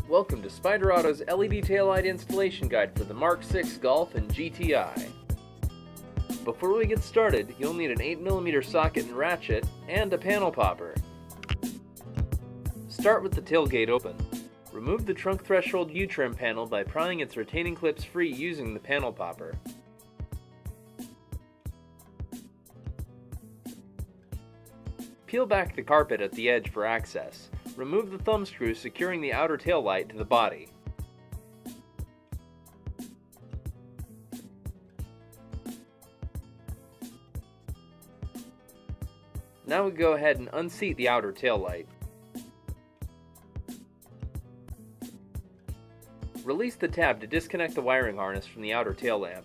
Welcome to Spyder Auto's LED taillight installation guide for the Mark 6 Golf and GTI. Before we get started, you'll need an 8mm socket and ratchet, and a panel popper. Start with the tailgate open. Remove the trunk threshold U-trim panel by prying its retaining clips free using the panel popper. Peel back the carpet at the edge for access. Remove the thumb screw securing the outer tail light to the body. Now we go ahead and unseat the outer tail light. Release the tab to disconnect the wiring harness from the outer tail lamp.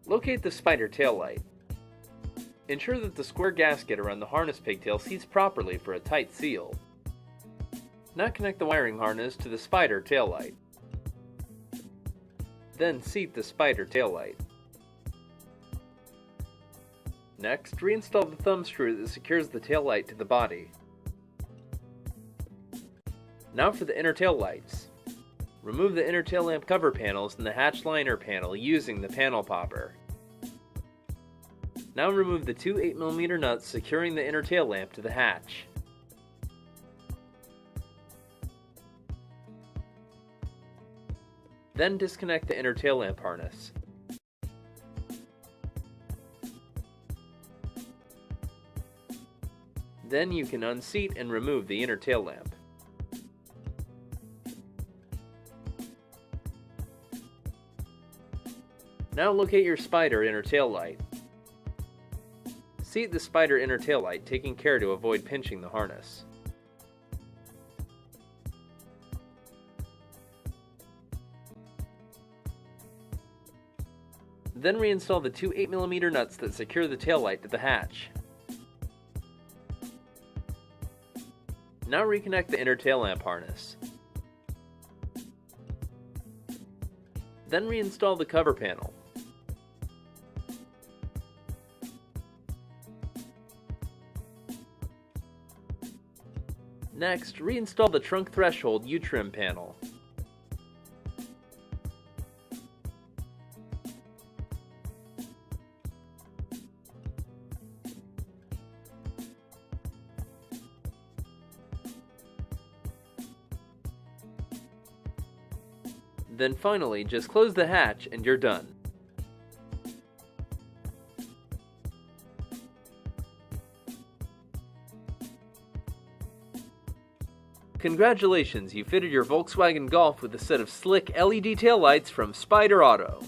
Locate the Spyder tail light. Ensure that the square gasket around the harness pigtail seats properly for a tight seal. Now connect the wiring harness to the Spyder tail light. Then seat the Spyder tail light. Next, reinstall the thumb screw that secures the tail light to the body. Now for the inner tail lights. Remove the inner tail lamp cover panels and the hatch liner panel using the panel popper. Now remove the two 8mm nuts securing the inner tail lamp to the hatch. Then disconnect the inner tail lamp harness. Then you can unseat and remove the inner tail lamp. Now locate your Spyder inner tail light. Seat the Spyder inner tail light, taking care to avoid pinching the harness. Then reinstall the two 8mm nuts that secure the tail light to the hatch. Now reconnect the inner tail lamp harness. Then reinstall the cover panel. Next, reinstall the trunk threshold U-trim panel. Then finally, just close the hatch and you're done. Congratulations, you fitted your Volkswagen Golf with a set of slick LED taillights from Spyder Auto.